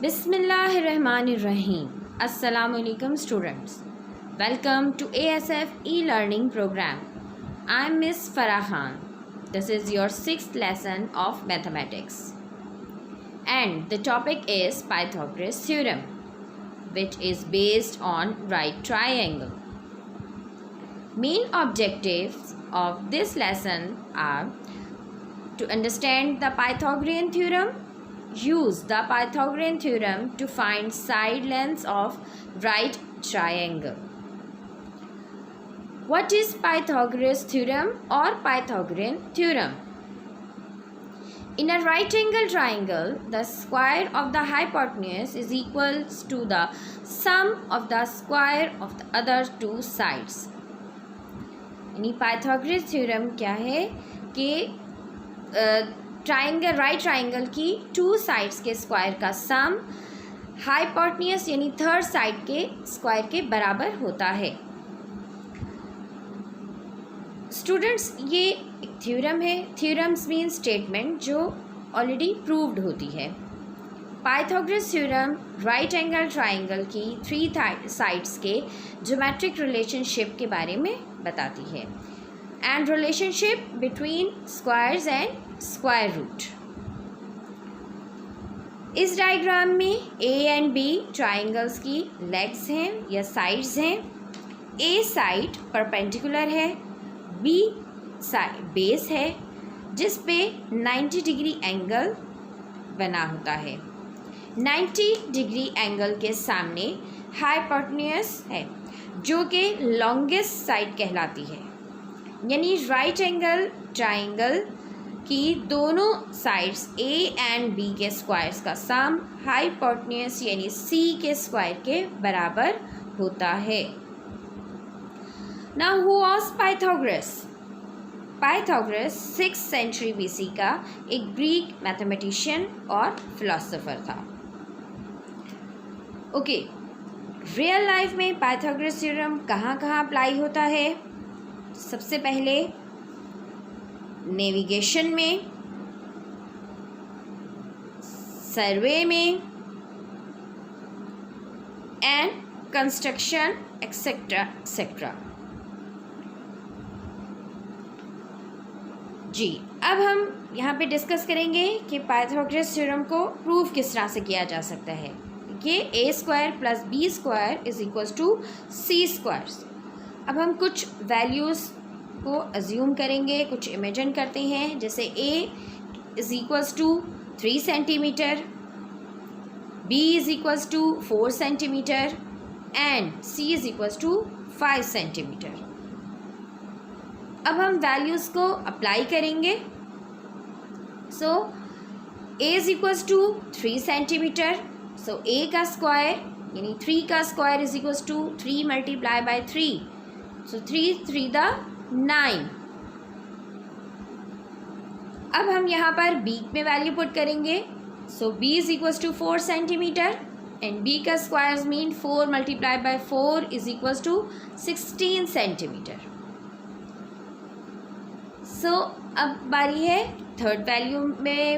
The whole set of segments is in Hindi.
Bismillahirrahmanirrahim. Assalamualaikum students. Welcome to ASF e-learning program. I am Miss Farah Khan. This is your 6th lesson of mathematics. And the topic is Pythagoras theorem, which is based on right triangle. Main objectives of this lesson are to understand the Pythagorean theorem, use the Pythagorean theorem to find side lengths of right triangle. What is Pythagoras theorem or Pythagorean theorem? In a right angle triangle, the square of the hypotenuse is equals to the sum of the square of the other two sides. यानी Pythagoras theorem क्या है कि ट्राइंगल राइट ट्राइंगल की टू साइड्स के स्क्वायर का सम हाइपोटेन्यूज यानी थर्ड साइड के स्क्वायर के बराबर होता है. स्टूडेंट्स, ये एक थ्योरम है. थ्योरम्स मीन स्टेटमेंट जो ऑलरेडी प्रूव्ड होती है. Pythagoras theorem right angle triangle की थ्री साइड्स के ज्योमेट्रिक रिलेशनशिप के बारे में बताती है and relationship between squares and square root. इस डायग्राम में ए एंड बी ट्राइंगल्स की लेग्स हैं या साइड्स हैं. ए साइड परपेंडिकुलर है, बी साइड बेस है जिस पे 90 डिग्री एंगल बना होता है. 90 डिग्री एंगल के सामने हाइपोटेन्यूज है जो कि लॉन्गेस्ट साइड कहलाती है. यानी राइट एंगल ट्राइंगल की दोनों साइड्स ए एंड बी के स्क्वायर्स का सम हाइपोटेन्यूज यानी सी के स्क्वायर के बराबर होता है. Now who was Pythagoras? Pythagoras 6th century BC का एक ग्रीक मैथमेटिशियन और फिलोसोफर था. ओके, रियल लाइफ में पाइथागोरस थ्योरम कहाँ कहाँ अप्लाई होता है? सबसे पहले नेविगेशन में, सर्वे में एंड कंस्ट्रक्शन एक्सेट्रा एक्सेट्रा. जी, अब हम यहाँ पे डिस्कस करेंगे कि पाइथागोरस थ्योरम को प्रूव किस तरह से किया जा सकता है. ये a square plus b square is equals to c square. अब हम कुछ वैल्यूज़ को अज्यूम करेंगे, कुछ इमेजिन करते हैं. जैसे a is equals to 3 centimetre, b is equals to 4 centimetre and c is equals to 5 centimetre. अब हम वैल्यूज़ को अप्लाई करेंगे. So a is equals to 3 centimetre. So a का स्क्वायर यानी 3 का square is equals to 3 multiply by 3. So 3 3 the 9. अब हम यहाँ पर बी में वैल्यू पुट करेंगे. So b is equals to 4 centimetre and b का square mean 4 multiply by 4 is equals to 16 centimetre. So अब बारी है थर्ड वैल्यू में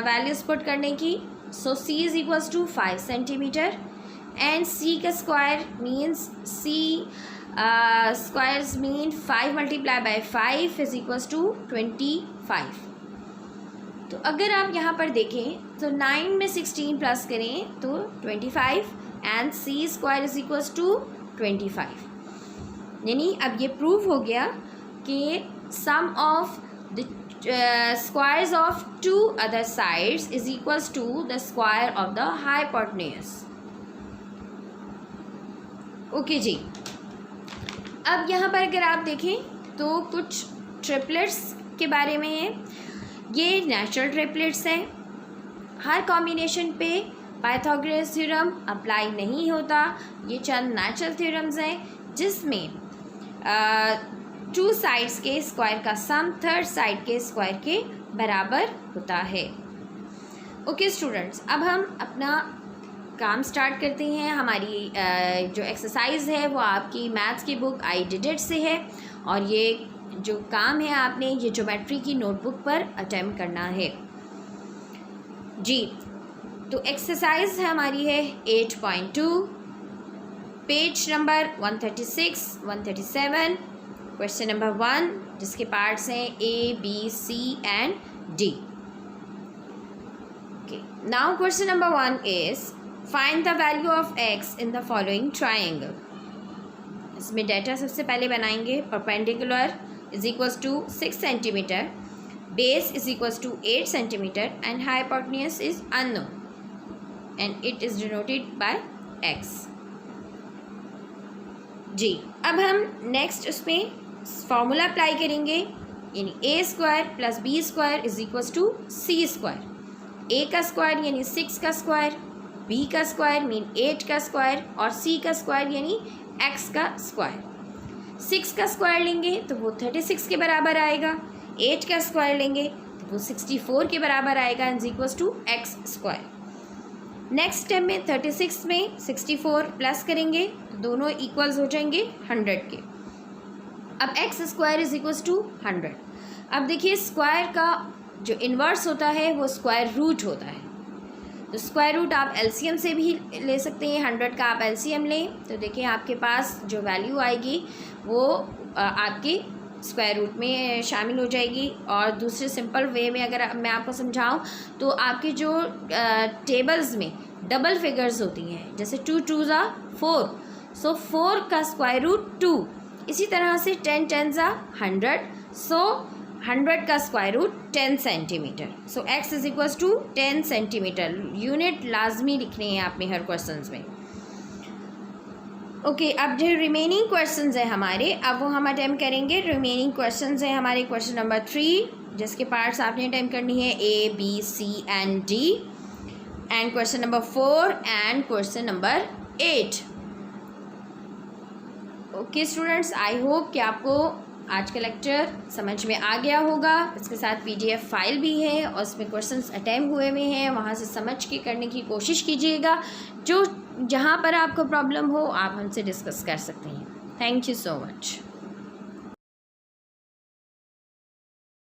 वैल्यूज पुट करने की. So c is equals to 5 centimetre and c का square means c squares mean 5 multiply by 5 is equals to 25. तो अगर आप यहाँ पर देखें तो 9 में 16 प्लस करें तो 25 and C square is equals to 25. यानी अब ये प्रूव हो गया कि sum of the squares of two other sides is equals to the square of the hypotenuse. Okay जी, अब यहाँ पर अगर आप देखें तो कुछ ट्रिपलेट्स के बारे में है. ये नेचुरल ट्रिपलेट्स हैं. हर कॉम्बिनेशन पे पाइथागोरस थ्योरम अप्लाई नहीं होता. ये चंद नेचुरल थ्योरम्स हैं जिसमें टू साइड्स के स्क्वायर का सम थर्ड साइड के स्क्वायर के बराबर होता है. ओके स्टूडेंट्स, अब हम अपना काम स्टार्ट करते हैं. हमारी जो एक्सरसाइज है वो आपकी मैथ्स की बुक आई डिड इट से है और ये जो काम है आपने ये ज्योमेट्री की नोटबुक पर अटेम्प्ट करना है. जी, तो एक्सरसाइज है हमारी है 8.2, पेज नंबर 136, 137, क्वेश्चन नंबर 1, जिसके पार्ट्स हैं A, B, C and D. Okay, now question number 1 is find the value of x in the following triangle. इसमें डाटा सबसे पहले बनाएंगे. Perpendicular is equals to 6 centimetre, base is equals to 8 centimetre and hypotenuse is unknown and it is denoted by x. जी, अब हम नेक्स्ट उसमें फॉर्मूला अप्लाई करेंगे, यानी a square plus b square is equals to c square. A का स्क्वायर यानी 6 का स्क्वायर, बी का स्क्वायर मीन 8 का स्क्वायर और सी का स्क्वायर यानी x का स्क्वायर. 6 का स्क्वायर लेंगे तो वो 36 के बराबर आएगा, 8 का स्क्वायर लेंगे तो वो 64 के बराबर आएगा is equals to x square. Next step में 36 में 64 प्लस करेंगे तो दोनों इक्वल्स हो जाएंगे 100 के. अब x square is equals to 100. अब देखिए स्क्वायर का जो इन्वर्स होता है वो स्क्वायर रूट होता है. तो स्क्वायर रूट आप एलसीएम से भी ले सकते हैं. 100 का आप एलसीएम लें तो देखिए आपके पास जो वैल्यू आएगी वो आपके स्क्वायर रूट में शामिल हो जाएगी. और दूसरे सिंपल वे में अगर मैं आपको समझाऊं तो आपके जो टेबल्स में डबल फिगर्स होती हैं, जैसे 2 2s are 4, सो 4 का स्क्वायर रूट 2. इसी तरह से 10 10s are 100, सो 100 का square root 10 centimetre. So x is equals to 10 centimetre. Unit लाजमी लिखने हैं आपने हर क्वेश्चंस में. ओके, अब जो रिमेनिंग क्वेश्चंस हैं हमारे, अब वो हम अटैम्प्ट करेंगे. रिमेनिंग क्वेश्चंस हैं हमारे क्वेश्चन नंबर 3, जिसके पार्ट्स आपने अटैम्प्ट करनी है A, B, C and D, and question number 4 and question number 8. Okay students, I hope कि आपको आज का लेक्चर समझ में आ गया होगा. इसके साथ PDF फाइल भी है और उसमें क्वेश्चंस अटैम्प्ट हुए हुए हैं, वहाँ से समझ के करने की कोशिश कीजिएगा. जहाँ पर आपको प्रॉब्लम हो आप हमसे डिस्कस कर सकते हैं. Thank you so much.